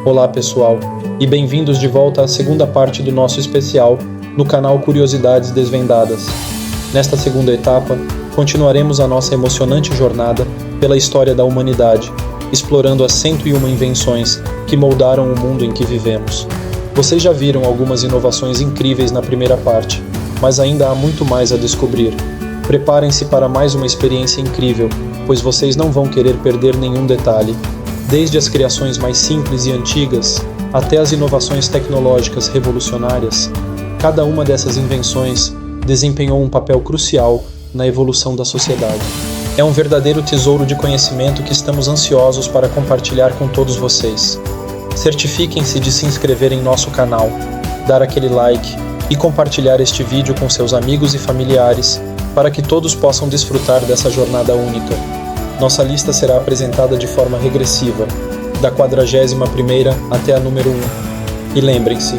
Olá pessoal, e bem-vindos de volta à segunda parte do nosso especial no canal Curiosidades Desvendadas. Nesta segunda etapa, continuaremos a nossa emocionante jornada pela história da humanidade, explorando as 101 invenções que moldaram o mundo em que vivemos. Vocês já viram algumas inovações incríveis na primeira parte, mas ainda há muito mais a descobrir. Preparem-se para mais uma experiência incrível, pois vocês não vão querer perder nenhum detalhe. Desde as criações mais simples e antigas, até as inovações tecnológicas revolucionárias, cada uma dessas invenções desempenhou um papel crucial na evolução da sociedade. É um verdadeiro tesouro de conhecimento que estamos ansiosos para compartilhar com todos vocês. Certifiquem-se de se inscrever em nosso canal, dar aquele like e compartilhar este vídeo com seus amigos e familiares para que todos possam desfrutar dessa jornada única. Nossa lista será apresentada de forma regressiva, da 41ª até a número 1. E lembrem-se,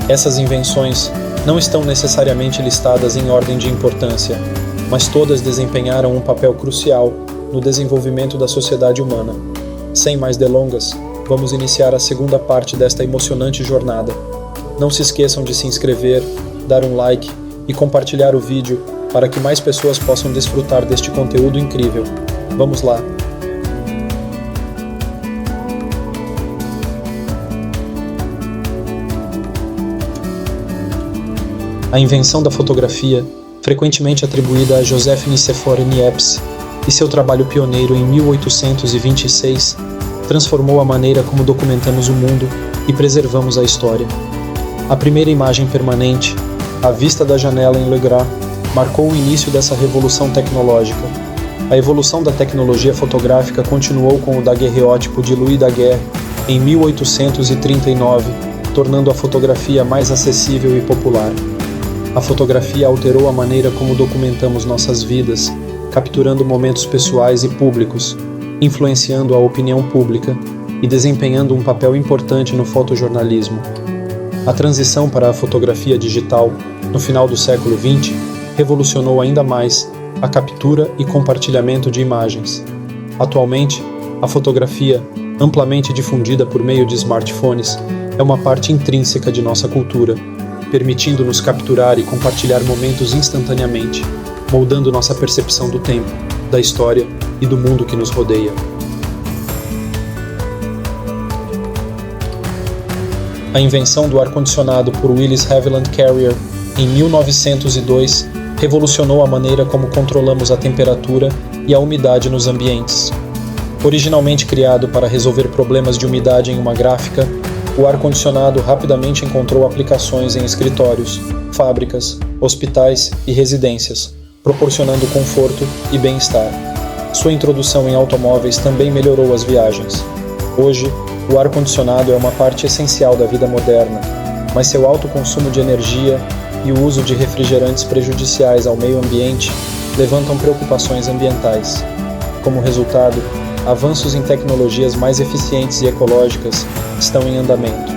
essas invenções não estão necessariamente listadas em ordem de importância, mas todas desempenharam um papel crucial no desenvolvimento da sociedade humana. Sem mais delongas, vamos iniciar a segunda parte desta emocionante jornada. Não se esqueçam de se inscrever, dar um like e compartilhar o vídeo para que mais pessoas possam desfrutar deste conteúdo incrível. Vamos lá! A invenção da fotografia, frequentemente atribuída a Joseph Nicéphore Niepce, e seu trabalho pioneiro em 1826, transformou a maneira como documentamos o mundo e preservamos a história. A primeira imagem permanente, a vista da janela em Le Gras, marcou o início dessa revolução tecnológica. A evolução da tecnologia fotográfica continuou com o daguerreótipo de Louis Daguerre em 1839, tornando a fotografia mais acessível e popular. A fotografia alterou a maneira como documentamos nossas vidas, capturando momentos pessoais e públicos, influenciando a opinião pública e desempenhando um papel importante no fotojornalismo. A transição para a fotografia digital, no final do século XX, revolucionou ainda mais a captura e compartilhamento de imagens. Atualmente, a fotografia, amplamente difundida por meio de smartphones, é uma parte intrínseca de nossa cultura, permitindo-nos capturar e compartilhar momentos instantaneamente, moldando nossa percepção do tempo, da história e do mundo que nos rodeia. A invenção do ar-condicionado por Willis Haviland Carrier em 1902 revolucionou a maneira como controlamos a temperatura e a umidade nos ambientes. Originalmente criado para resolver problemas de umidade em uma gráfica, o ar-condicionado rapidamente encontrou aplicações em escritórios, fábricas, hospitais e residências, proporcionando conforto e bem-estar. Sua introdução em automóveis também melhorou as viagens. Hoje, o ar-condicionado é uma parte essencial da vida moderna, mas seu alto consumo de energia e o uso de refrigerantes prejudiciais ao meio ambiente levantam preocupações ambientais. Como resultado, avanços em tecnologias mais eficientes e ecológicas estão em andamento.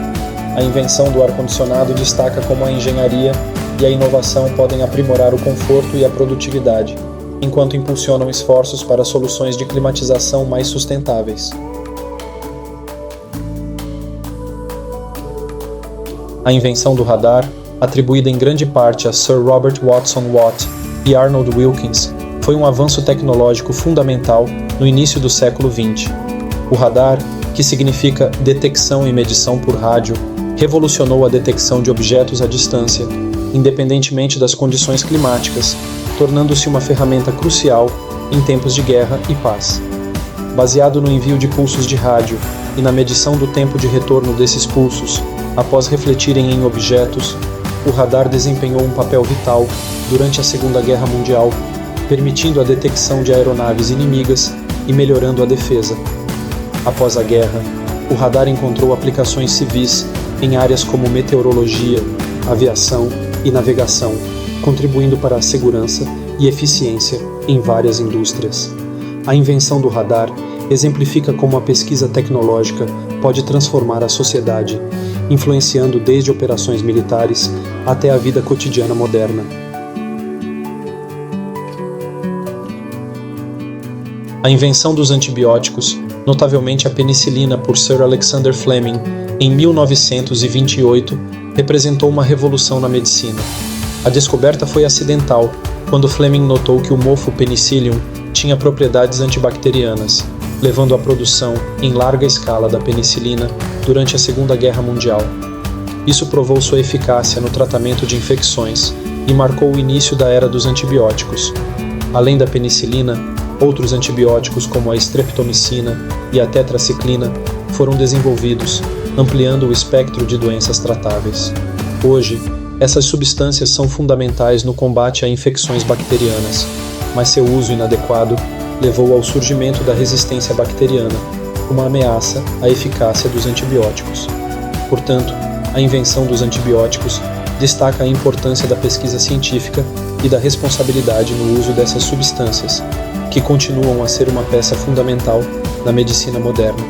A invenção do ar-condicionado destaca como a engenharia e a inovação podem aprimorar o conforto e a produtividade, enquanto impulsionam esforços para soluções de climatização mais sustentáveis. A invenção do radar, atribuída em grande parte a Sir Robert Watson Watt e Arnold Wilkins, foi um avanço tecnológico fundamental no início do século XX. O radar, que significa detecção e medição por rádio, revolucionou a detecção de objetos à distância, independentemente das condições climáticas, tornando-se uma ferramenta crucial em tempos de guerra e paz. Baseado no envio de pulsos de rádio e na medição do tempo de retorno desses pulsos, após refletirem em objetos, o radar desempenhou um papel vital durante a Segunda Guerra Mundial, permitindo a detecção de aeronaves inimigas e melhorando a defesa. Após a guerra, o radar encontrou aplicações civis em áreas como meteorologia, aviação e navegação, contribuindo para a segurança e eficiência em várias indústrias. A invenção do radar exemplifica como a pesquisa tecnológica pode transformar a sociedade, influenciando desde operações militares até a vida cotidiana moderna. A invenção dos antibióticos, notavelmente a penicilina por Sir Alexander Fleming, em 1928, representou uma revolução na medicina. A descoberta foi acidental, quando Fleming notou que o mofo Penicillium tinha propriedades antibacterianas, levando à produção, em larga escala, da penicilina durante a Segunda Guerra Mundial. Isso provou sua eficácia no tratamento de infecções e marcou o início da era dos antibióticos. Além da penicilina, outros antibióticos como a streptomicina e a tetraciclina foram desenvolvidos, ampliando o espectro de doenças tratáveis. Hoje, essas substâncias são fundamentais no combate a infecções bacterianas, mas seu uso inadequado levou ao surgimento da resistência bacteriana, uma ameaça à eficácia dos antibióticos. Portanto, a invenção dos antibióticos destaca a importância da pesquisa científica e da responsabilidade no uso dessas substâncias, que continuam a ser uma peça fundamental na medicina moderna.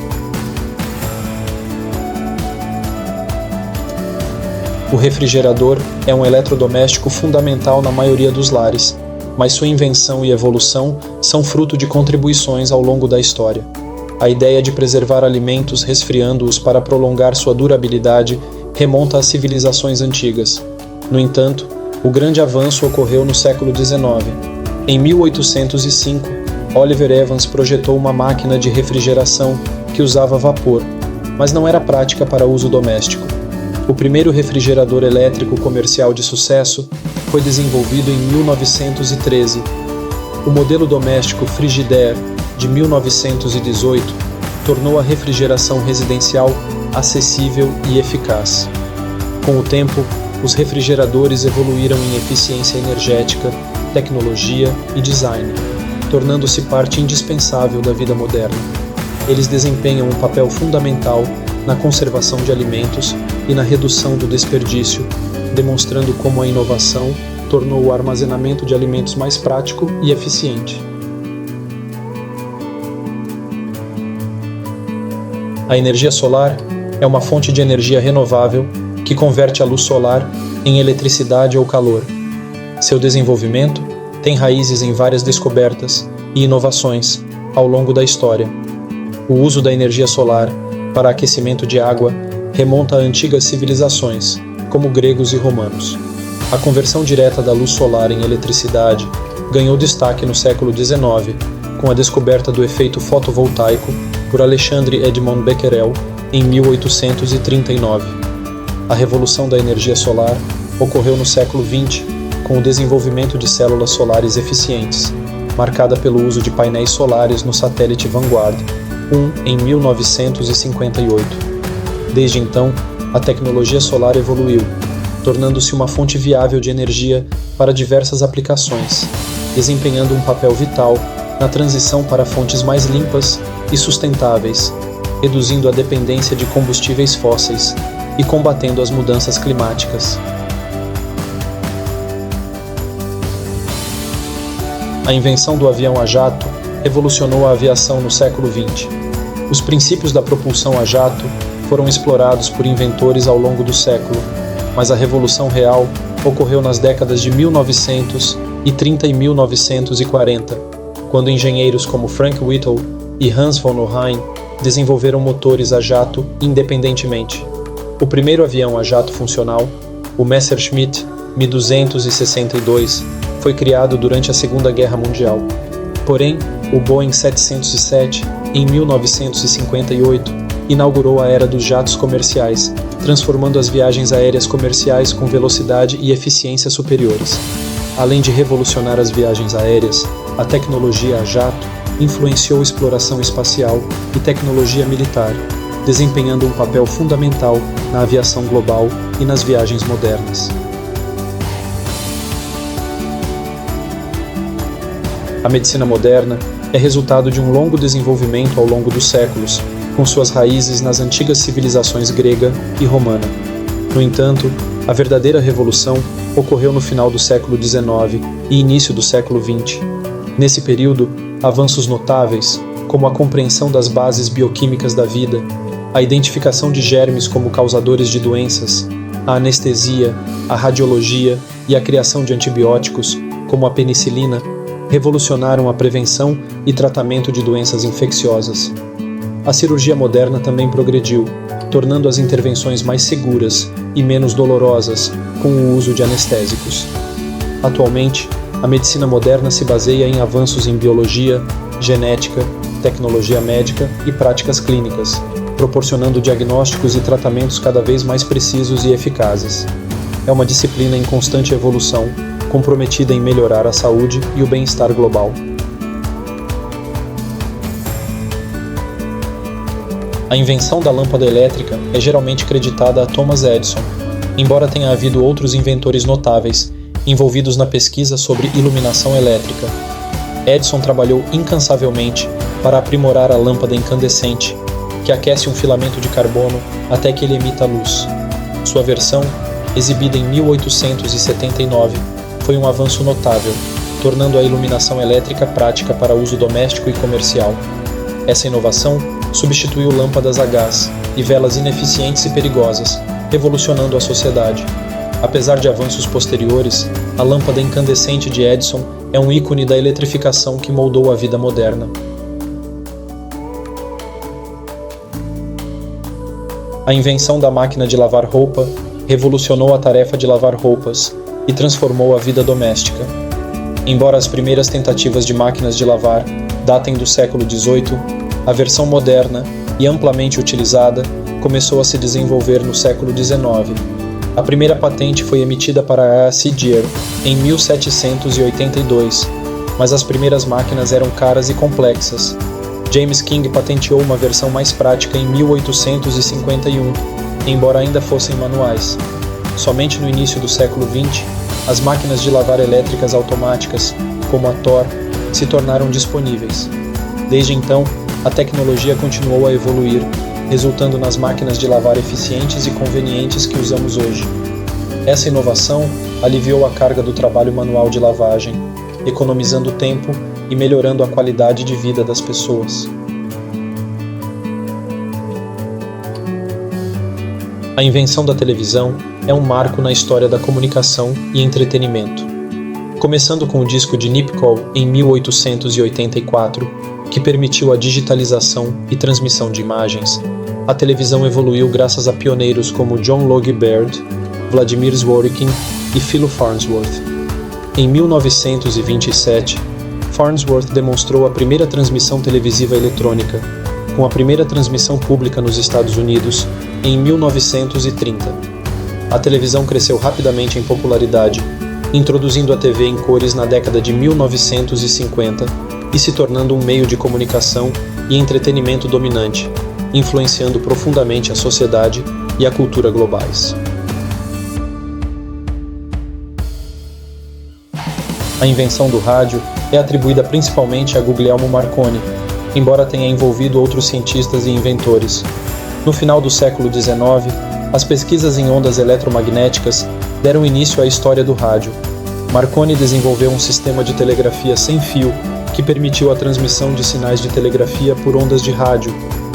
O refrigerador é um eletrodoméstico fundamental na maioria dos lares, mas sua invenção e evolução são fruto de contribuições ao longo da história. A ideia de preservar alimentos resfriando-os para prolongar sua durabilidade remonta às civilizações antigas. No entanto, o grande avanço ocorreu no século XIX. Em 1805, Oliver Evans projetou uma máquina de refrigeração que usava vapor, mas não era prática para uso doméstico. O primeiro refrigerador elétrico comercial de sucesso foi desenvolvido em 1913. O modelo doméstico Frigidaire, de 1918, tornou a refrigeração residencial acessível e eficaz. Com o tempo, os refrigeradores evoluíram em eficiência energética, tecnologia e design, tornando-se parte indispensável da vida moderna. Eles desempenham um papel fundamental na conservação de alimentos e na redução do desperdício, demonstrando como a inovação tornou o armazenamento de alimentos mais prático e eficiente. A energia solar é uma fonte de energia renovável que converte a luz solar em eletricidade ou calor. Seu desenvolvimento tem raízes em várias descobertas e inovações ao longo da história. O uso da energia solar para aquecimento de água remonta a antigas civilizações, como gregos e romanos. A conversão direta da luz solar em eletricidade ganhou destaque no século XIX, com a descoberta do efeito fotovoltaico por Alexandre Edmond Becquerel em 1839. A revolução da energia solar ocorreu no século XX, com o desenvolvimento de células solares eficientes, marcada pelo uso de painéis solares no satélite Vanguard 1 em 1958. Desde então, a tecnologia solar evoluiu, tornando-se uma fonte viável de energia para diversas aplicações, desempenhando um papel vital na transição para fontes mais limpas e sustentáveis, reduzindo a dependência de combustíveis fósseis e combatendo as mudanças climáticas. A invenção do avião a jato revolucionou a aviação no século XX. Os princípios da propulsão a jato foram explorados por inventores ao longo do século, mas a revolução real ocorreu nas décadas de 1930 e 1940, quando engenheiros como Frank Whittle e Hans von Ohain desenvolveram motores a jato independentemente. O primeiro avião a jato funcional, o Messerschmitt Me-262, foi criado durante a Segunda Guerra Mundial. Porém, o Boeing 707, em 1958, inaugurou a era dos jatos comerciais, transformando as viagens aéreas comerciais com velocidade e eficiência superiores. Além de revolucionar as viagens aéreas, a tecnologia a jato influenciou exploração espacial e tecnologia militar, desempenhando um papel fundamental na aviação global e nas viagens modernas. A medicina moderna é resultado de um longo desenvolvimento ao longo dos séculos, com suas raízes nas antigas civilizações grega e romana. No entanto, a verdadeira revolução ocorreu no final do século XIX e início do século XX. Nesse período, avanços notáveis, como a compreensão das bases bioquímicas da vida, a identificação de germes como causadores de doenças, a anestesia, a radiologia e a criação de antibióticos, como a penicilina, revolucionaram a prevenção e tratamento de doenças infecciosas. A cirurgia moderna também progrediu, tornando as intervenções mais seguras e menos dolorosas com o uso de anestésicos. Atualmente, a medicina moderna se baseia em avanços em biologia, genética, tecnologia médica e práticas clínicas, proporcionando diagnósticos e tratamentos cada vez mais precisos e eficazes. É uma disciplina em constante evolução, comprometida em melhorar a saúde e o bem-estar global. A invenção da lâmpada elétrica é geralmente creditada a Thomas Edison, embora tenha havido outros inventores notáveis envolvidos na pesquisa sobre iluminação elétrica. Edison trabalhou incansavelmente para aprimorar a lâmpada incandescente, que aquece um filamento de carbono até que ele emita luz. Sua versão, exibida em 1879, foi um avanço notável, tornando a iluminação elétrica prática para uso doméstico e comercial. Essa inovação substituiu lâmpadas a gás e velas ineficientes e perigosas, revolucionando a sociedade. Apesar de avanços posteriores, a lâmpada incandescente de Edison é um ícone da eletrificação que moldou a vida moderna. A invenção da máquina de lavar roupa revolucionou a tarefa de lavar roupas e transformou a vida doméstica. Embora as primeiras tentativas de máquinas de lavar datem do século XVIII, a versão moderna e amplamente utilizada começou a se desenvolver no século XIX. A primeira patente foi emitida para a Sidier em 1782, mas as primeiras máquinas eram caras e complexas. James King patenteou uma versão mais prática em 1851, embora ainda fossem manuais. Somente no início do século XX, as máquinas de lavar elétricas automáticas, como a Thor, se tornaram disponíveis. Desde então, a tecnologia continuou a evoluir, resultando nas máquinas de lavar eficientes e convenientes que usamos hoje. Essa inovação aliviou a carga do trabalho manual de lavagem, economizando tempo e melhorando a qualidade de vida das pessoas. A invenção da televisão é um marco na história da comunicação e entretenimento. Começando com o disco de Nipkow em 1884, que permitiu a digitalização e transmissão de imagens, a televisão evoluiu graças a pioneiros como John Logie Baird, Vladimir Zworykin e Philo Farnsworth. Em 1927, Farnsworth demonstrou a primeira transmissão televisiva eletrônica, com a primeira transmissão pública nos Estados Unidos em 1930. A televisão cresceu rapidamente em popularidade, introduzindo a TV em cores na década de 1950 e se tornando um meio de comunicação e entretenimento dominante, influenciando profundamente a sociedade e a cultura globais. A invenção do rádio é atribuída principalmente a Guglielmo Marconi, embora tenha envolvido outros cientistas e inventores. No final do século XIX, as pesquisas em ondas eletromagnéticas deram início à história do rádio. Marconi desenvolveu um sistema de telegrafia sem fio que permitiu a transmissão de sinais de telegrafia por ondas de rádio,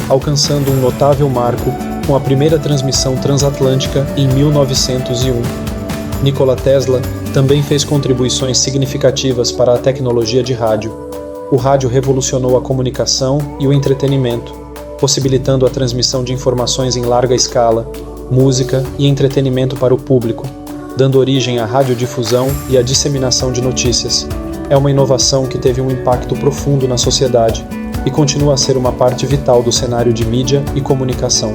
alcançando um notável marco com a primeira transmissão transatlântica em 1901. Nikola Tesla também fez contribuições significativas para a tecnologia de rádio. O rádio revolucionou a comunicação e o entretenimento, possibilitando a transmissão de informações em larga escala, música e entretenimento para o público, dando origem à radiodifusão e à disseminação de notícias. É uma inovação que teve um impacto profundo na sociedade e continua a ser uma parte vital do cenário de mídia e comunicação.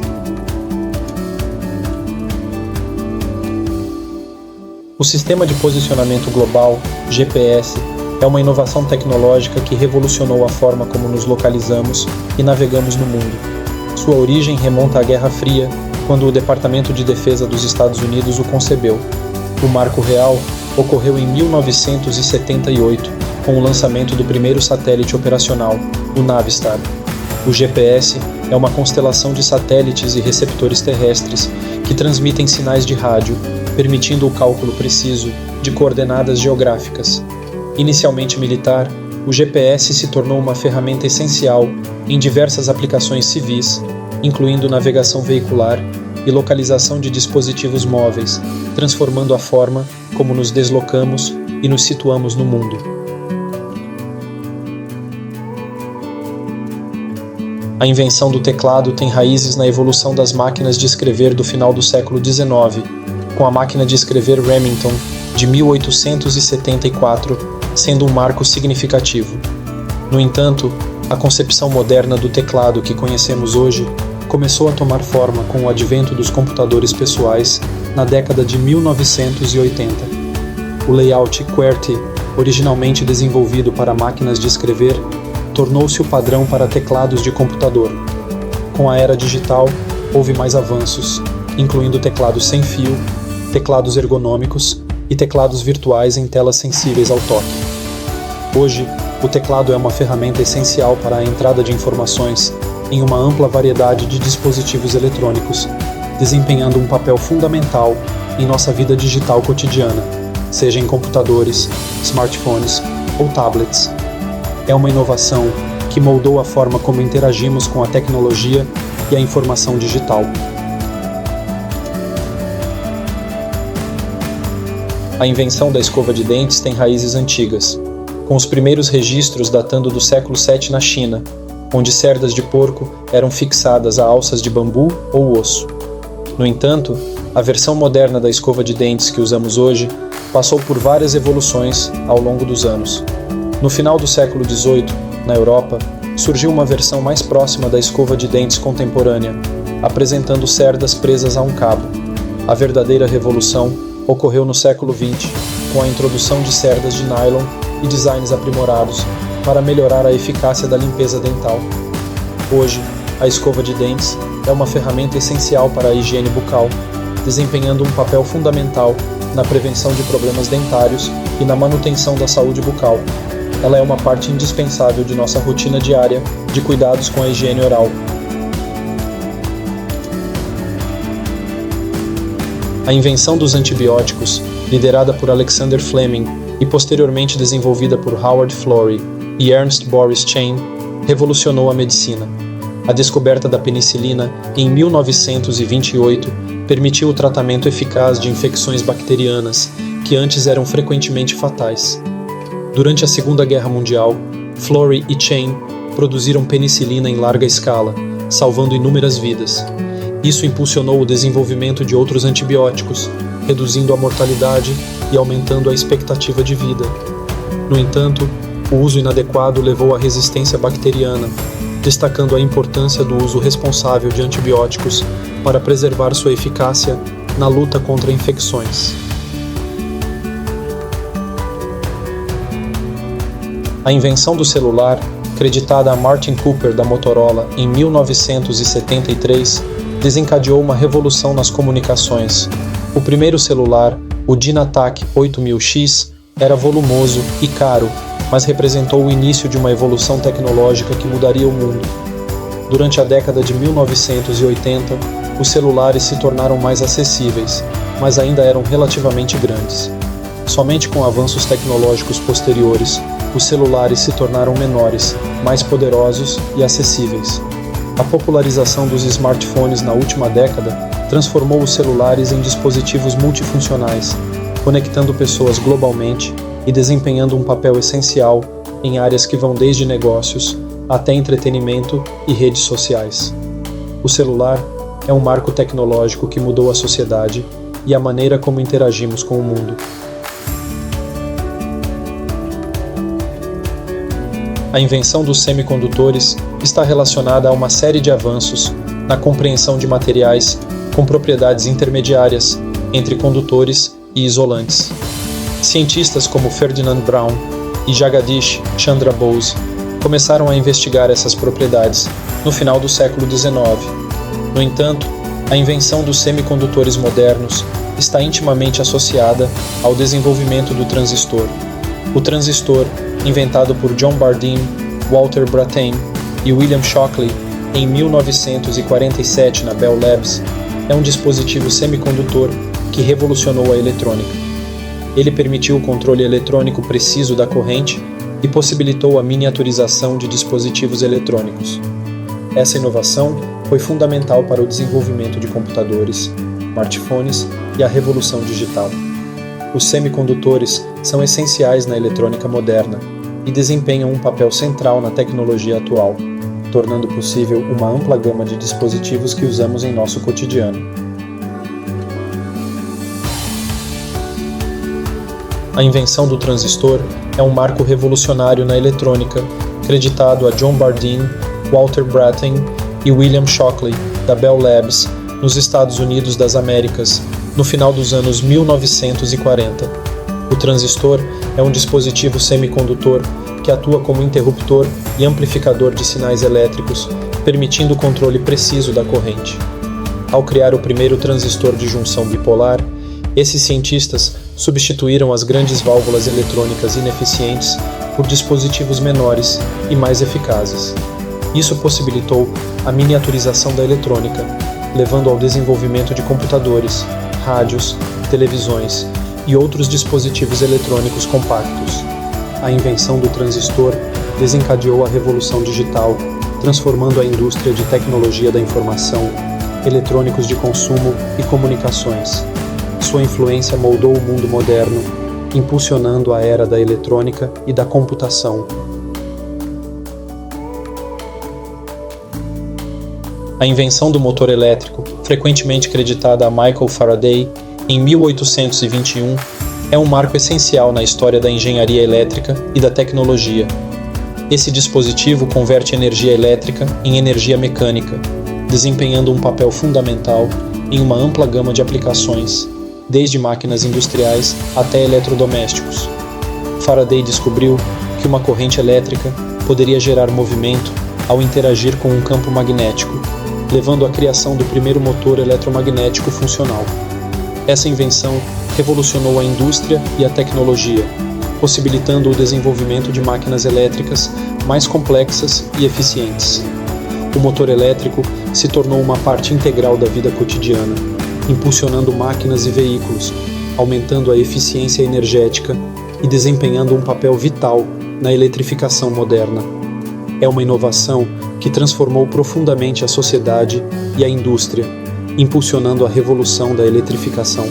O Sistema de Posicionamento Global, GPS, é uma inovação tecnológica que revolucionou a forma como nos localizamos e navegamos no mundo. Sua origem remonta à Guerra Fria, quando o Departamento de Defesa dos Estados Unidos o concebeu. O marco real ocorreu em 1978, com o lançamento do primeiro satélite operacional, o Navistar. O GPS é uma constelação de satélites e receptores terrestres que transmitem sinais de rádio, permitindo o cálculo preciso de coordenadas geográficas. Inicialmente militar, o GPS se tornou uma ferramenta essencial em diversas aplicações civis, incluindo navegação veicular e localização de dispositivos móveis, transformando a forma como nos deslocamos e nos situamos no mundo. A invenção do teclado tem raízes na evolução das máquinas de escrever do final do século XIX, com a máquina de escrever Remington, de 1874, sendo um marco significativo. No entanto, a concepção moderna do teclado que conhecemos hoje começou a tomar forma com o advento dos computadores pessoais na década de 1980. O layout QWERTY, originalmente desenvolvido para máquinas de escrever, tornou-se o padrão para teclados de computador. Com a era digital, houve mais avanços, incluindo teclados sem fio, teclados ergonômicos e teclados virtuais em telas sensíveis ao toque. Hoje, o teclado é uma ferramenta essencial para a entrada de informações em uma ampla variedade de dispositivos eletrônicos, desempenhando um papel fundamental em nossa vida digital cotidiana, seja em computadores, smartphones ou tablets. É uma inovação que moldou a forma como interagimos com a tecnologia e a informação digital. A invenção da escova de dentes tem raízes antigas, com os primeiros registros datando do século VII na China, onde cerdas de porco eram fixadas a alças de bambu ou osso. No entanto, a versão moderna da escova de dentes que usamos hoje passou por várias evoluções ao longo dos anos. No final do século XVIII, na Europa, surgiu uma versão mais próxima da escova de dentes contemporânea, apresentando cerdas presas a um cabo. A verdadeira revolução ocorreu no século XX, com a introdução de cerdas de nylon e designs aprimorados para melhorar a eficácia da limpeza dental. Hoje, a escova de dentes é uma ferramenta essencial para a higiene bucal, desempenhando um papel fundamental na prevenção de problemas dentários e na manutenção da saúde bucal. Ela é uma parte indispensável de nossa rotina diária de cuidados com a higiene oral. A invenção dos antibióticos, liderada por Alexander Fleming e posteriormente desenvolvida por Howard Florey e Ernst Boris Chain, revolucionou a medicina. A descoberta da penicilina, em 1928, permitiu o tratamento eficaz de infecções bacterianas, que antes eram frequentemente fatais. Durante a Segunda Guerra Mundial, Florey e Chain produziram penicilina em larga escala, salvando inúmeras vidas. Isso impulsionou o desenvolvimento de outros antibióticos, reduzindo a mortalidade e aumentando a expectativa de vida. No entanto, o uso inadequado levou à resistência bacteriana, destacando a importância do uso responsável de antibióticos para preservar sua eficácia na luta contra infecções. A invenção do celular, creditada a Martin Cooper da Motorola em 1973, desencadeou uma revolução nas comunicações. O primeiro celular, o Dynatac 8000X, era volumoso e caro, mas representou o início de uma evolução tecnológica que mudaria o mundo. Durante a década de 1980, os celulares se tornaram mais acessíveis, mas ainda eram relativamente grandes. Somente com avanços tecnológicos posteriores, os celulares se tornaram menores, mais poderosos e acessíveis. A popularização dos smartphones na última década transformou os celulares em dispositivos multifuncionais, conectando pessoas globalmente e desempenhando um papel essencial em áreas que vão desde negócios até entretenimento e redes sociais. O celular é um marco tecnológico que mudou a sociedade e a maneira como interagimos com o mundo. A invenção dos semicondutores está relacionada a uma série de avanços na compreensão de materiais com propriedades intermediárias entre condutores e isolantes. Cientistas como Ferdinand Braun e Jagadish Chandra Bose começaram a investigar essas propriedades no final do século XIX. No entanto, a invenção dos semicondutores modernos está intimamente associada ao desenvolvimento do transistor. O transistor, inventado por John Bardeen, Walter Brattain e William Shockley em 1947 na Bell Labs, é um dispositivo semicondutor que revolucionou a eletrônica. Ele permitiu o controle eletrônico preciso da corrente e possibilitou a miniaturização de dispositivos eletrônicos. Essa inovação foi fundamental para o desenvolvimento de computadores, smartphones e a revolução digital. Os semicondutores são essenciais na eletrônica moderna e desempenham um papel central na tecnologia atual. tornando possível uma ampla gama de dispositivos que usamos em nosso cotidiano. A invenção do transistor é um marco revolucionário na eletrônica, creditado a John Bardeen, Walter Brattain e William Shockley, da Bell Labs, nos Estados Unidos das Américas, no final dos anos 1940. O transistor é um dispositivo semicondutor que atua como interruptor e amplificador de sinais elétricos, permitindo o controle preciso da corrente. Ao criar o primeiro transistor de junção bipolar, esses cientistas substituíram as grandes válvulas eletrônicas ineficientes por dispositivos menores e mais eficazes. Isso possibilitou a miniaturização da eletrônica, levando ao desenvolvimento de computadores, rádios, televisões e outros dispositivos eletrônicos compactos. A invenção do transistor desencadeou a revolução digital, transformando a indústria de tecnologia da informação, eletrônicos de consumo e comunicações. Sua influência moldou o mundo moderno, impulsionando a era da eletrônica e da computação. A invenção do motor elétrico, frequentemente creditada a Michael Faraday, em 1821, é um marco essencial na história da engenharia elétrica e da tecnologia. Esse dispositivo converte energia elétrica em energia mecânica, desempenhando um papel fundamental em uma ampla gama de aplicações, desde máquinas industriais até eletrodomésticos. Faraday descobriu que uma corrente elétrica poderia gerar movimento ao interagir com um campo magnético, levando à criação do primeiro motor eletromagnético funcional. Essa invenção revolucionou a indústria e a tecnologia, possibilitando o desenvolvimento de máquinas elétricas mais complexas e eficientes. O motor elétrico se tornou uma parte integral da vida cotidiana, impulsionando máquinas e veículos, aumentando a eficiência energética e desempenhando um papel vital na eletrificação moderna. É uma inovação que transformou profundamente a sociedade e a indústria, impulsionando a revolução da eletrificação.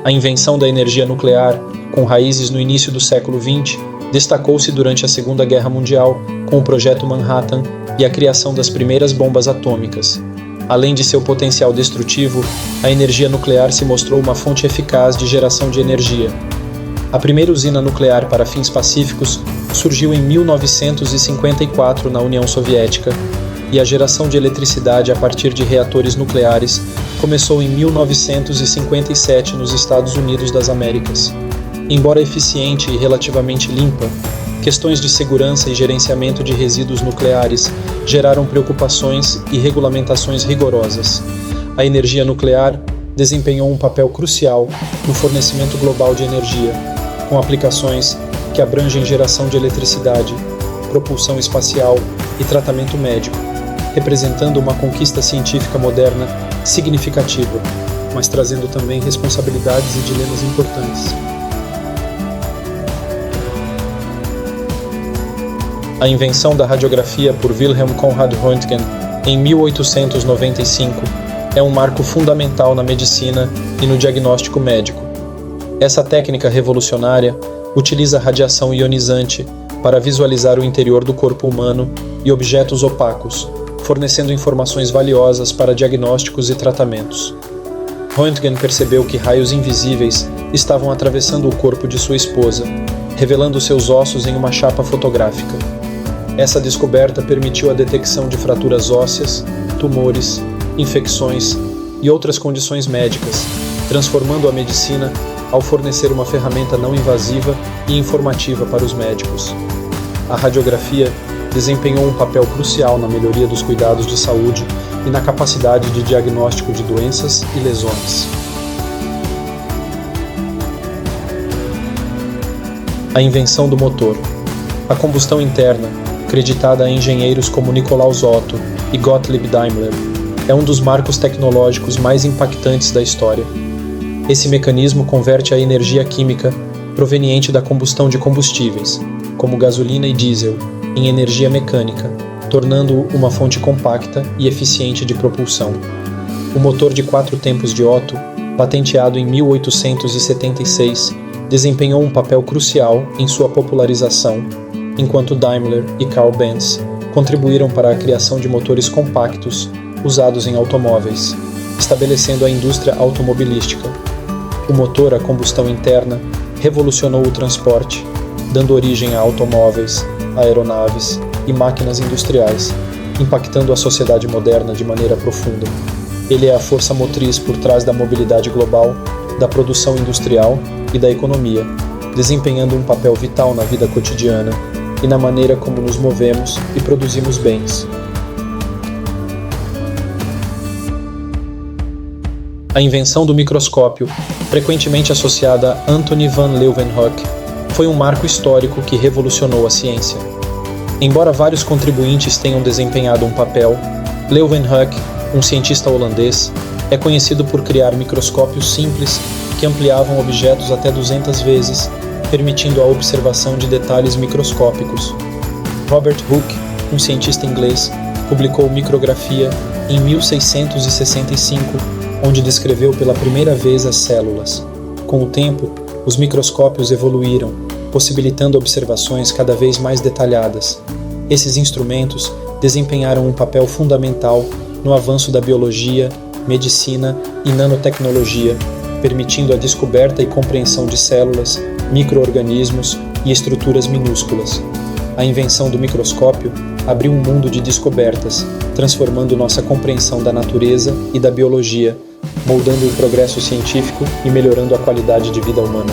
A invenção da energia nuclear, com raízes no início do século XX, destacou-se durante a Segunda Guerra Mundial com o Projeto Manhattan e a criação das primeiras bombas atômicas. Além de seu potencial destrutivo, a energia nuclear se mostrou uma fonte eficaz de geração de energia. A primeira usina nuclear para fins pacíficos surgiu em 1954 na União Soviética, e a geração de eletricidade a partir de reatores nucleares começou em 1957 nos Estados Unidos das Américas. Embora eficiente e relativamente limpa, questões de segurança e gerenciamento de resíduos nucleares geraram preocupações e regulamentações rigorosas. A energia nuclear desempenhou um papel crucial no fornecimento global de energia, com aplicações que abrangem geração de eletricidade, propulsão espacial e tratamento médico, representando uma conquista científica moderna significativa, mas trazendo também responsabilidades e dilemas importantes. A invenção da radiografia por Wilhelm Conrad Röntgen em 1895 é um marco fundamental na medicina e no diagnóstico médico. Essa técnica revolucionária utiliza radiação ionizante para visualizar o interior do corpo humano e objetos opacos, fornecendo informações valiosas para diagnósticos e tratamentos. Röntgen percebeu que raios invisíveis estavam atravessando o corpo de sua esposa, revelando seus ossos em uma chapa fotográfica. Essa descoberta permitiu a detecção de fraturas ósseas, tumores, infecções e outras condições médicas, transformando a medicina ao fornecer uma ferramenta não invasiva e informativa para os médicos. A radiografia desempenhou um papel crucial na melhoria dos cuidados de saúde e na capacidade de diagnóstico de doenças e lesões. A invenção do motor. A combustão interna, creditada a engenheiros como Nikolaus Otto e Gottlieb Daimler, é um dos marcos tecnológicos mais impactantes da história. Esse mecanismo converte a energia química proveniente da combustão de combustíveis, como gasolina e diesel, em energia mecânica, tornando-o uma fonte compacta e eficiente de propulsão. O motor de 4 tempos de Otto, patenteado em 1876, desempenhou um papel crucial em sua popularização, enquanto Daimler e Carl Benz contribuíram para a criação de motores compactos usados em automóveis, estabelecendo a indústria automobilística. O motor a combustão interna revolucionou o transporte, dando origem a automóveis, aeronaves e máquinas industriais, impactando a sociedade moderna de maneira profunda. Ele é a força motriz por trás da mobilidade global, da produção industrial e da economia, desempenhando um papel vital na vida cotidiana e na maneira como nos movemos e produzimos bens. A invenção do microscópio, frequentemente associada a Antony van Leeuwenhoek, foi um marco histórico que revolucionou a ciência. Embora vários contribuintes tenham desempenhado um papel, Leeuwenhoek, um cientista holandês, é conhecido por criar microscópios simples que ampliavam objetos até 200 vezes, permitindo a observação de detalhes microscópicos. Robert Hooke, um cientista inglês, publicou Micrografia em 1665, onde descreveu pela primeira vez as células. Com o tempo, os microscópios evoluíram, possibilitando observações cada vez mais detalhadas. Esses instrumentos desempenharam um papel fundamental no avanço da biologia, medicina e nanotecnologia, permitindo a descoberta e compreensão de células, micro-organismos e estruturas minúsculas. A invenção do microscópio abriu um mundo de descobertas, transformando nossa compreensão da natureza e da biologia, moldando o progresso científico e melhorando a qualidade de vida humana.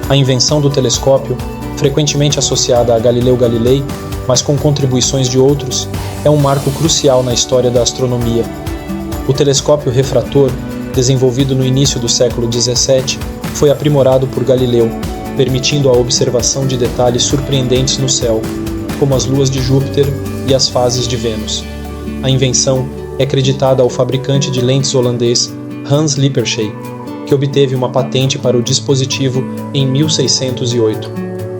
A invenção do telescópio, frequentemente associada a Galileu Galilei, mas com contribuições de outros, é um marco crucial na história da astronomia. O telescópio refrator, desenvolvido no início do século XVII, foi aprimorado por Galileu, permitindo a observação de detalhes surpreendentes no céu, como as luas de Júpiter e as fases de Vênus. A invenção é creditada ao fabricante de lentes holandês Hans Lippershey, que obteve uma patente para o dispositivo em 1608.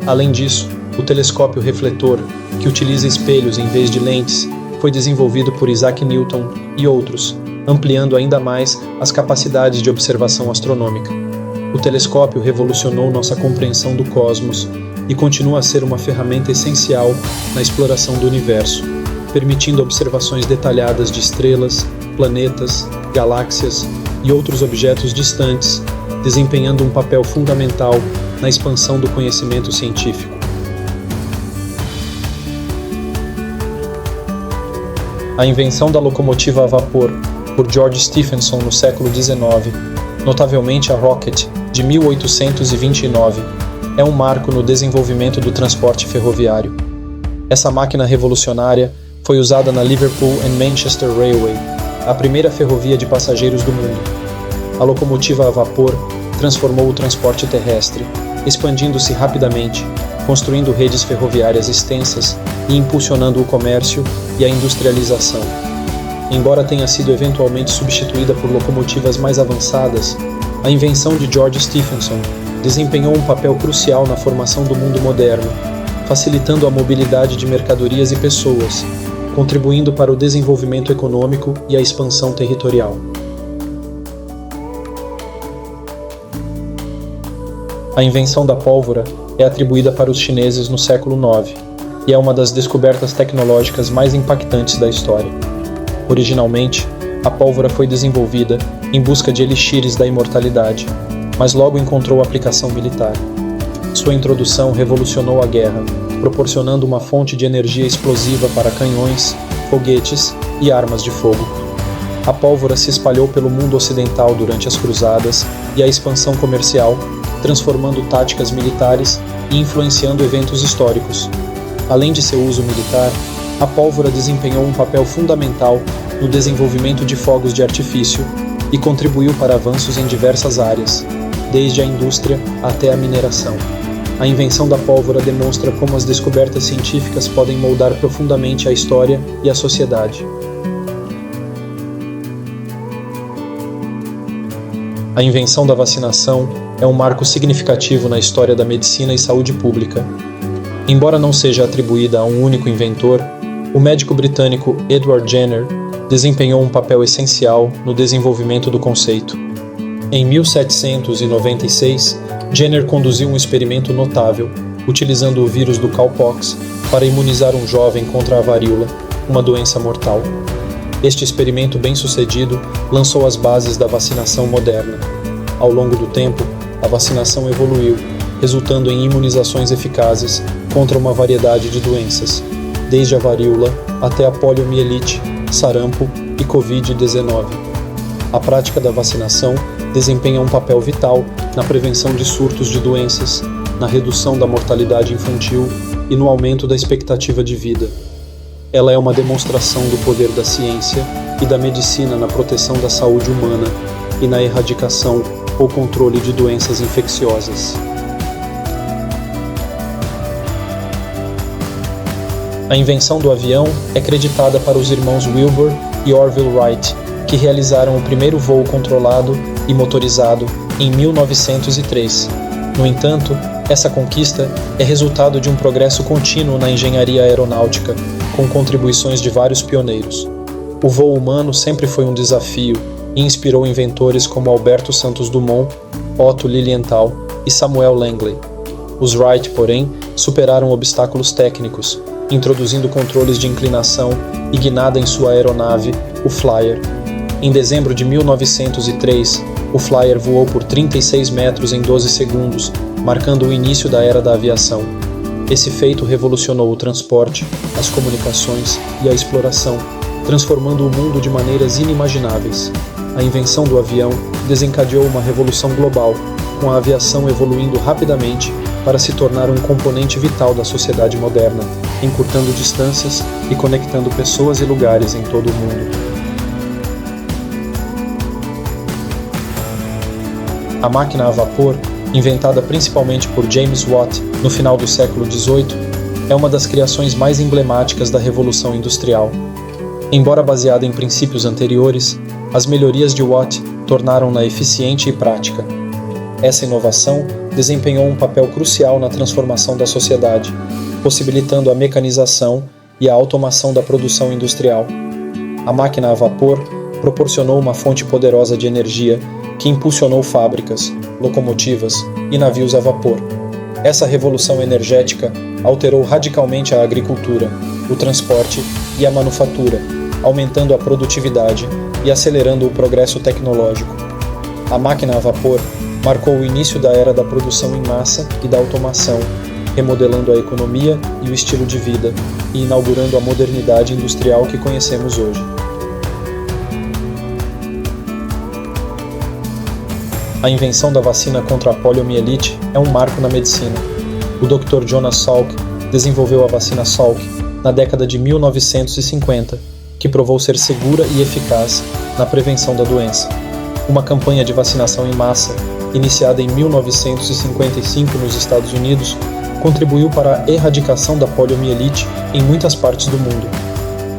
Além disso, o telescópio refletor, que utiliza espelhos em vez de lentes, foi desenvolvido por Isaac Newton e outros, ampliando ainda mais as capacidades de observação astronômica. O telescópio revolucionou nossa compreensão do cosmos e continua a ser uma ferramenta essencial na exploração do universo, permitindo observações detalhadas de estrelas, planetas, galáxias e outros objetos distantes, desempenhando um papel fundamental na expansão do conhecimento científico. A invenção da locomotiva a vapor, por George Stephenson no século XIX, notavelmente a Rocket, de 1829, é um marco no desenvolvimento do transporte ferroviário. Essa máquina revolucionária foi usada na Liverpool and Manchester Railway, a primeira ferrovia de passageiros do mundo. A locomotiva a vapor transformou o transporte terrestre, expandindo-se rapidamente, construindo redes ferroviárias extensas e impulsionando o comércio e a industrialização. Embora tenha sido eventualmente substituída por locomotivas mais avançadas, a invenção de George Stephenson desempenhou um papel crucial na formação do mundo moderno, facilitando a mobilidade de mercadorias e pessoas, contribuindo para o desenvolvimento econômico e a expansão territorial. A invenção da pólvora é atribuída para os chineses no século IX e é uma das descobertas tecnológicas mais impactantes da história. Originalmente, a pólvora foi desenvolvida em busca de elixires da imortalidade, mas logo encontrou aplicação militar. Sua introdução revolucionou a guerra, proporcionando uma fonte de energia explosiva para canhões, foguetes e armas de fogo. A pólvora se espalhou pelo mundo ocidental durante as cruzadas e a expansão comercial, transformando táticas militares e influenciando eventos históricos. Além de seu uso militar, a pólvora desempenhou um papel fundamental no desenvolvimento de fogos de artifício e contribuiu para avanços em diversas áreas, desde a indústria até a mineração. A invenção da pólvora demonstra como as descobertas científicas podem moldar profundamente a história e a sociedade. A invenção da vacinação é um marco significativo na história da medicina e saúde pública. Embora não seja atribuída a um único inventor, o médico britânico Edward Jenner desempenhou um papel essencial no desenvolvimento do conceito. Em 1796, Jenner conduziu um experimento notável, utilizando o vírus do cowpox para imunizar um jovem contra a varíola, uma doença mortal. Este experimento bem-sucedido lançou as bases da vacinação moderna. Ao longo do tempo, a vacinação evoluiu, resultando em imunizações eficazes contra uma variedade de doenças, desde a varíola até a poliomielite, sarampo e Covid-19. A prática da vacinação desempenha um papel vital na prevenção de surtos de doenças, na redução da mortalidade infantil e no aumento da expectativa de vida. Ela é uma demonstração do poder da ciência e da medicina na proteção da saúde humana e na erradicação ou controle de doenças infecciosas. A invenção do avião é creditada para os irmãos Wilbur e Orville Wright, que realizaram o primeiro voo controlado e motorizado em 1903. No entanto, essa conquista é resultado de um progresso contínuo na engenharia aeronáutica, com contribuições de vários pioneiros. O voo humano sempre foi um desafio e inspirou inventores como Alberto Santos Dumont, Otto Lilienthal e Samuel Langley. Os Wright, porém, superaram obstáculos técnicos, introduzindo controles de inclinação e guinada em sua aeronave, o Flyer. Em dezembro de 1903, o Flyer voou por 36 metros em 12 segundos, marcando o início da era da aviação. Esse feito revolucionou o transporte, as comunicações e a exploração, transformando o mundo de maneiras inimagináveis. A invenção do avião desencadeou uma revolução global, com a aviação evoluindo rapidamente para se tornar um componente vital da sociedade moderna, encurtando distâncias e conectando pessoas e lugares em todo o mundo. A máquina a vapor, inventada principalmente por James Watt no final do século XVIII, é uma das criações mais emblemáticas da Revolução Industrial. Embora baseada em princípios anteriores, as melhorias de Watt tornaram-na eficiente e prática. Essa inovação desempenhou um papel crucial na transformação da sociedade, possibilitando a mecanização e a automação da produção industrial. A máquina a vapor proporcionou uma fonte poderosa de energia que impulsionou fábricas, locomotivas e navios a vapor. Essa revolução energética alterou radicalmente a agricultura, o transporte e a manufatura, aumentando a produtividade e acelerando o progresso tecnológico. A máquina a vapor marcou o início da era da produção em massa e da automação, remodelando a economia e o estilo de vida e inaugurando a modernidade industrial que conhecemos hoje. A invenção da vacina contra a poliomielite é um marco na medicina. O Dr. Jonas Salk desenvolveu a vacina Salk na década de 1950, que provou ser segura e eficaz na prevenção da doença. Uma campanha de vacinação em massa, iniciada em 1955 nos Estados Unidos, contribuiu para a erradicação da poliomielite em muitas partes do mundo.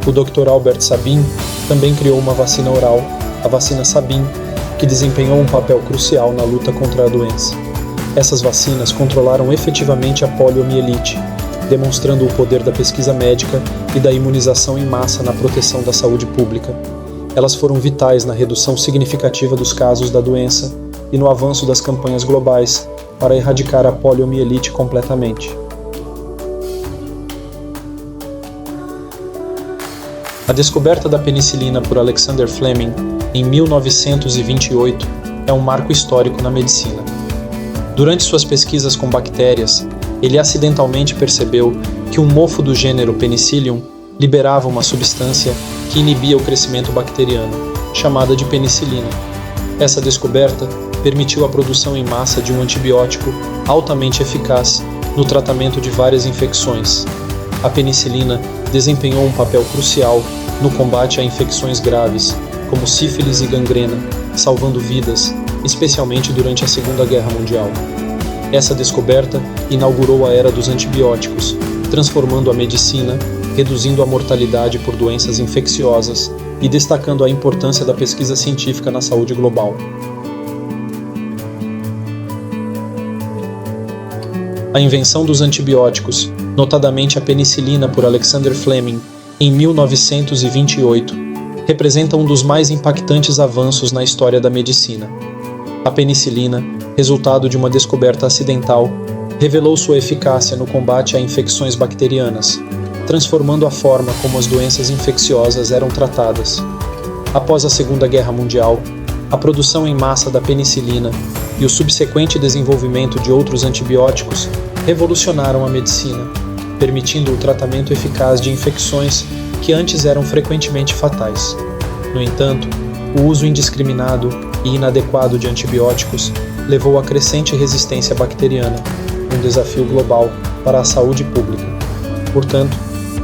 O Dr. Albert Sabin também criou uma vacina oral, a vacina Sabin, que desempenhou um papel crucial na luta contra a doença. Essas vacinas controlaram efetivamente a poliomielite, demonstrando o poder da pesquisa médica e da imunização em massa na proteção da saúde pública. Elas foram vitais na redução significativa dos casos da doença e no avanço das campanhas globais para erradicar a poliomielite completamente. A descoberta da penicilina por Alexander Fleming em 1928 é um marco histórico na medicina. Durante suas pesquisas com bactérias, ele acidentalmente percebeu que um mofo do gênero Penicillium liberava uma substância que inibia o crescimento bacteriano, chamada de penicilina. Essa descoberta permitiu a produção em massa de um antibiótico altamente eficaz no tratamento de várias infecções. A penicilina desempenhou um papel crucial no combate a infecções graves, como sífilis e gangrena, salvando vidas, especialmente durante a Segunda Guerra Mundial. Essa descoberta inaugurou a era dos antibióticos, transformando a medicina, reduzindo a mortalidade por doenças infecciosas e destacando a importância da pesquisa científica na saúde global. A invenção dos antibióticos, notadamente a penicilina por Alexander Fleming, em 1928, representa um dos mais impactantes avanços na história da medicina. A penicilina, resultado de uma descoberta acidental, revelou sua eficácia no combate a infecções bacterianas, transformando a forma como as doenças infecciosas eram tratadas. Após a Segunda Guerra Mundial, a produção em massa da penicilina e o subsequente desenvolvimento de outros antibióticos revolucionaram a medicina, permitindo o tratamento eficaz de infecções que antes eram frequentemente fatais. No entanto, o uso indiscriminado e inadequado de antibióticos levou à crescente resistência bacteriana, um desafio global para a saúde pública. Portanto,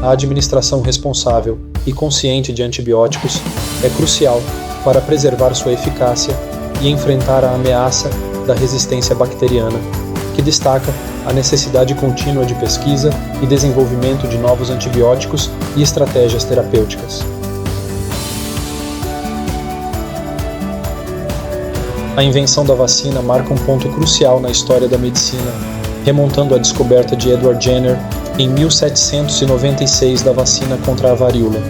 a administração responsável e consciente de antibióticos é crucial para preservar sua eficácia e enfrentar a ameaça da resistência bacteriana, que destaca a necessidade contínua de pesquisa e desenvolvimento de novos antibióticos e estratégias terapêuticas. A invenção da vacina marca um ponto crucial na história da medicina, remontando à descoberta de Edward Jenner em 1796 da vacina contra a varíola.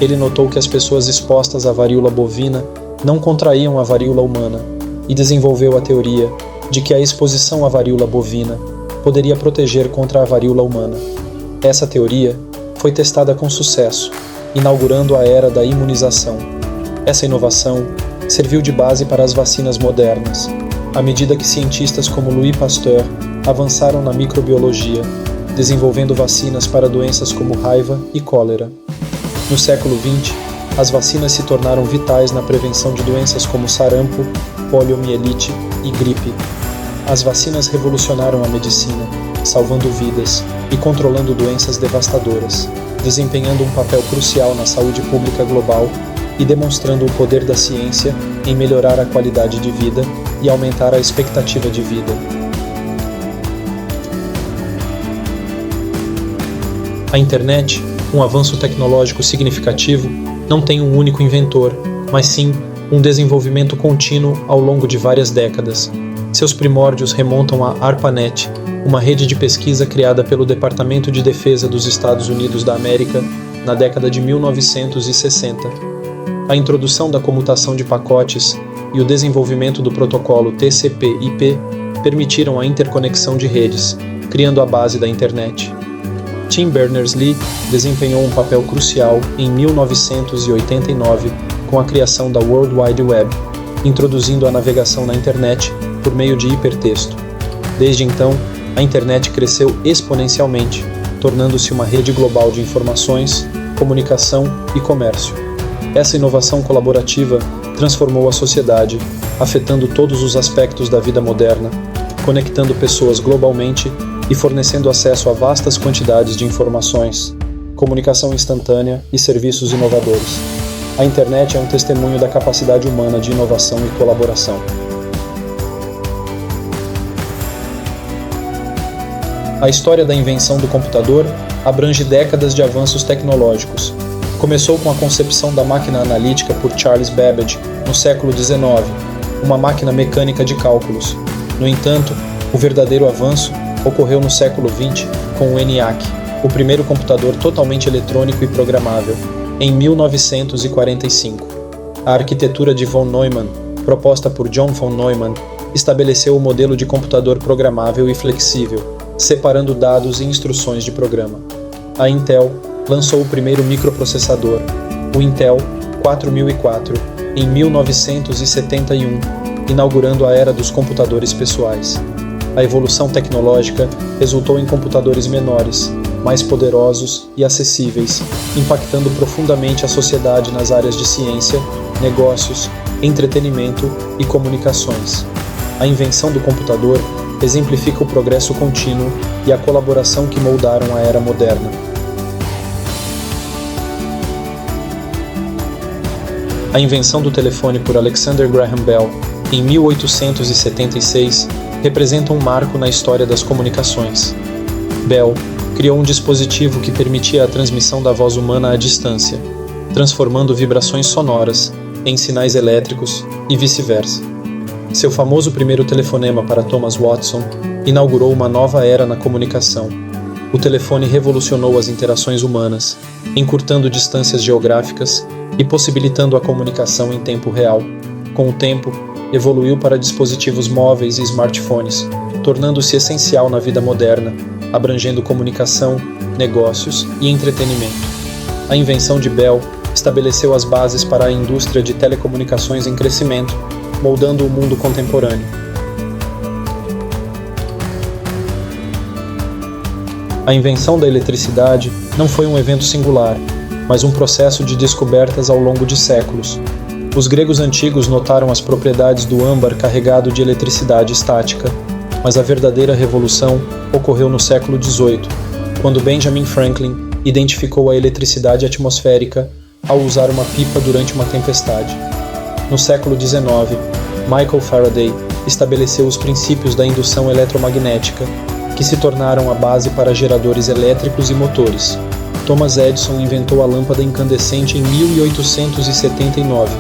Ele notou que as pessoas expostas à varíola bovina não contraíam a varíola humana e desenvolveu a teoria de que a exposição à varíola bovina poderia proteger contra a varíola humana. Essa teoria foi testada com sucesso, inaugurando a era da imunização. Essa inovação serviu de base para as vacinas modernas, à medida que cientistas como Louis Pasteur avançaram na microbiologia, desenvolvendo vacinas para doenças como raiva e cólera. No século XX, as vacinas se tornaram vitais na prevenção de doenças como sarampo, poliomielite e gripe. As vacinas revolucionaram a medicina, salvando vidas e controlando doenças devastadoras, desempenhando um papel crucial na saúde pública global e demonstrando o poder da ciência em melhorar a qualidade de vida e aumentar a expectativa de vida. A internet, um avanço tecnológico significativo, não tem um único inventor, mas sim um desenvolvimento contínuo ao longo de várias décadas. Seus primórdios remontam à ARPANET, uma rede de pesquisa criada pelo Departamento de Defesa dos Estados Unidos da América na década de 1960. A introdução da comutação de pacotes e o desenvolvimento do protocolo TCP/IP permitiram a interconexão de redes, criando a base da internet. Tim Berners-Lee desempenhou um papel crucial em 1989 com a criação da World Wide Web, introduzindo a navegação na internet por meio de hipertexto. Desde então, a internet cresceu exponencialmente, tornando-se uma rede global de informações, comunicação e comércio. Essa inovação colaborativa transformou a sociedade, afetando todos os aspectos da vida moderna, conectando pessoas globalmente e fornecendo acesso a vastas quantidades de informações, comunicação instantânea e serviços inovadores. A internet é um testemunho da capacidade humana de inovação e colaboração. A história da invenção do computador abrange décadas de avanços tecnológicos. Começou com a concepção da máquina analítica por Charles Babbage no século XIX, uma máquina mecânica de cálculos. No entanto, o verdadeiro avanço ocorreu no século XX com o ENIAC, o primeiro computador totalmente eletrônico e programável, em 1945. A arquitetura de von Neumann, proposta por John von Neumann, estabeleceu o modelo de computador programável e flexível, separando dados e instruções de programa. A Intel lançou o primeiro microprocessador, o Intel 4004, em 1971, inaugurando a era dos computadores pessoais. A evolução tecnológica resultou em computadores menores, mais poderosos e acessíveis, impactando profundamente a sociedade nas áreas de ciência, negócios, entretenimento e comunicações. A invenção do computador exemplifica o progresso contínuo e a colaboração que moldaram a era moderna. A invenção do telefone por Alexander Graham Bell, em 1876, representa um marco na história das comunicações. Bell criou um dispositivo que permitia a transmissão da voz humana à distância, transformando vibrações sonoras em sinais elétricos e vice-versa. Seu famoso primeiro telefonema para Thomas Watson inaugurou uma nova era na comunicação. O telefone revolucionou as interações humanas, encurtando distâncias geográficas e possibilitando a comunicação em tempo real. Com o tempo, evoluiu para dispositivos móveis e smartphones, tornando-se essencial na vida moderna, abrangendo comunicação, negócios e entretenimento. A invenção de Bell estabeleceu as bases para a indústria de telecomunicações em crescimento, moldando o mundo contemporâneo. A invenção da eletricidade não foi um evento singular, mas um processo de descobertas ao longo de séculos. Os gregos antigos notaram as propriedades do âmbar carregado de eletricidade estática, mas a verdadeira revolução ocorreu no século XVIII, quando Benjamin Franklin identificou a eletricidade atmosférica ao usar uma pipa durante uma tempestade. No século XIX, Michael Faraday estabeleceu os princípios da indução eletromagnética, que se tornaram a base para geradores elétricos e motores. Thomas Edison inventou a lâmpada incandescente em 1879,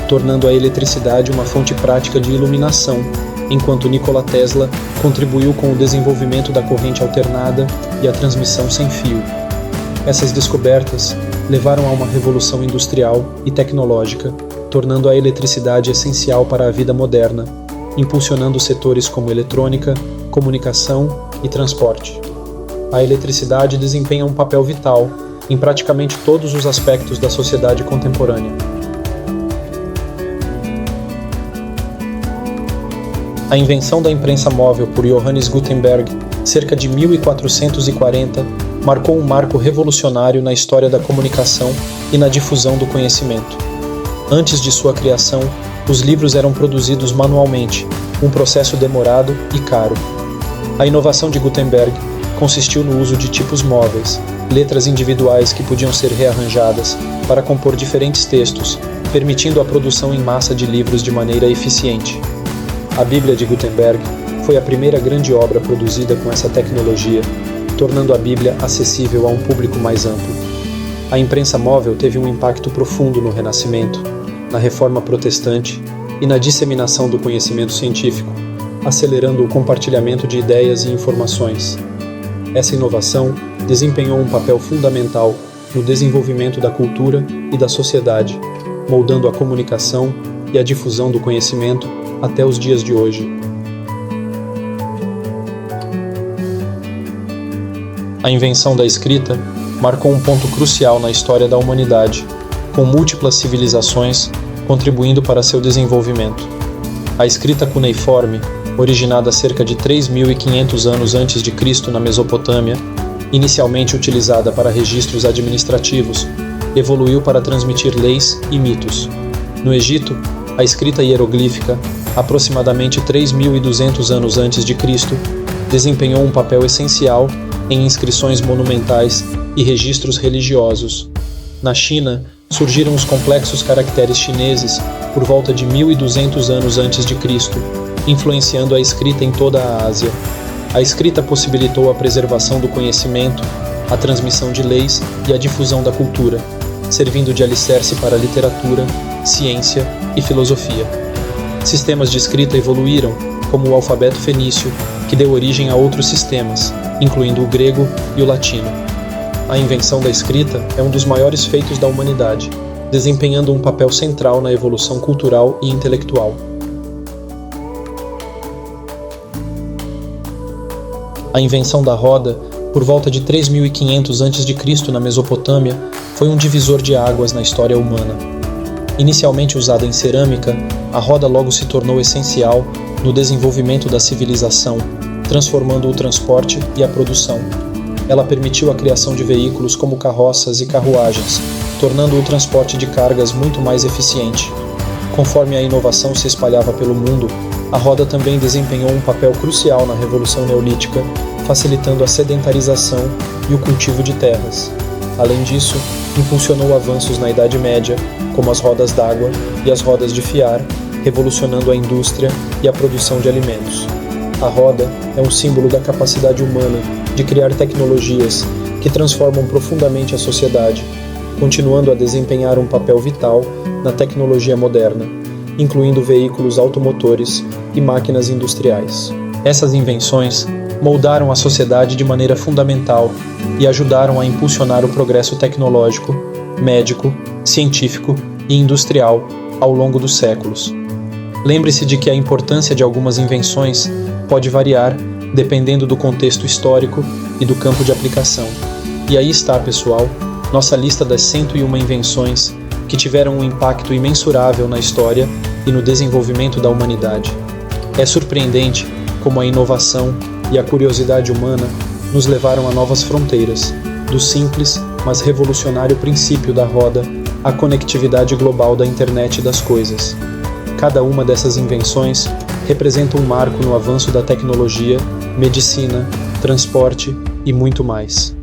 tornando a eletricidade uma fonte prática de iluminação, enquanto Nikola Tesla contribuiu com o desenvolvimento da corrente alternada e a transmissão sem fio. Essas descobertas levaram a uma revolução industrial e tecnológica, tornando a eletricidade essencial para a vida moderna, impulsionando setores como eletrônica, comunicação e transporte. A eletricidade desempenha um papel vital em praticamente todos os aspectos da sociedade contemporânea. A invenção da imprensa móvel por Johannes Gutenberg, cerca de 1440, marcou um marco revolucionário na história da comunicação e na difusão do conhecimento. Antes de sua criação, os livros eram produzidos manualmente, um processo demorado e caro. A inovação de Gutenberg consistiu no uso de tipos móveis, letras individuais que podiam ser rearranjadas para compor diferentes textos, permitindo a produção em massa de livros de maneira eficiente. A Bíblia de Gutenberg foi a primeira grande obra produzida com essa tecnologia, tornando a Bíblia acessível a um público mais amplo. A imprensa móvel teve um impacto profundo no Renascimento, na Reforma Protestante e na disseminação do conhecimento científico, acelerando o compartilhamento de ideias e informações. Essa inovação desempenhou um papel fundamental no desenvolvimento da cultura e da sociedade, moldando a comunicação e a difusão do conhecimento até os dias de hoje. A invenção da escrita marcou um ponto crucial na história da humanidade, com múltiplas civilizações contribuindo para seu desenvolvimento. A escrita cuneiforme, originada cerca de 3.500 anos antes de Cristo na Mesopotâmia, inicialmente utilizada para registros administrativos, evoluiu para transmitir leis e mitos. No Egito, a escrita hieroglífica, aproximadamente 3.200 anos antes de Cristo, desempenhou um papel essencial em inscrições monumentais e registros religiosos. Na China, surgiram os complexos caracteres chineses por volta de 1.200 anos antes de Cristo, influenciando a escrita em toda a Ásia. A escrita possibilitou a preservação do conhecimento, a transmissão de leis e a difusão da cultura, servindo de alicerce para a literatura, ciência e filosofia. Sistemas de escrita evoluíram, como o alfabeto fenício, que deu origem a outros sistemas, incluindo o grego e o latino. A invenção da escrita é um dos maiores feitos da humanidade, desempenhando um papel central na evolução cultural e intelectual. A invenção da roda, por volta de 3.500 a.C. na Mesopotâmia, foi um divisor de águas na história humana. Inicialmente usada em cerâmica, a roda logo se tornou essencial no desenvolvimento da civilização, transformando o transporte e a produção. Ela permitiu a criação de veículos como carroças e carruagens, tornando o transporte de cargas muito mais eficiente. Conforme a inovação se espalhava pelo mundo, a roda também desempenhou um papel crucial na Revolução Neolítica, facilitando a sedentarização e o cultivo de terras. Além disso, impulsionou avanços na Idade Média, como as rodas d'água e as rodas de fiar, revolucionando a indústria e a produção de alimentos. A roda é um símbolo da capacidade humana de criar tecnologias que transformam profundamente a sociedade, continuando a desempenhar um papel vital na tecnologia moderna, incluindo veículos automotores e máquinas industriais. Essas invenções moldaram a sociedade de maneira fundamental e ajudaram a impulsionar o progresso tecnológico, médico, científico e industrial ao longo dos séculos. Lembre-se de que a importância de algumas invenções pode variar dependendo do contexto histórico e do campo de aplicação. E aí está, pessoal, nossa lista das 101 invenções que tiveram um impacto imensurável na história e no desenvolvimento da humanidade. É surpreendente como a inovação e a curiosidade humana nos levaram a novas fronteiras, do simples, mas revolucionário princípio da roda à conectividade global da internet das coisas. Cada uma dessas invenções representa um marco no avanço da tecnologia, medicina, transporte e muito mais.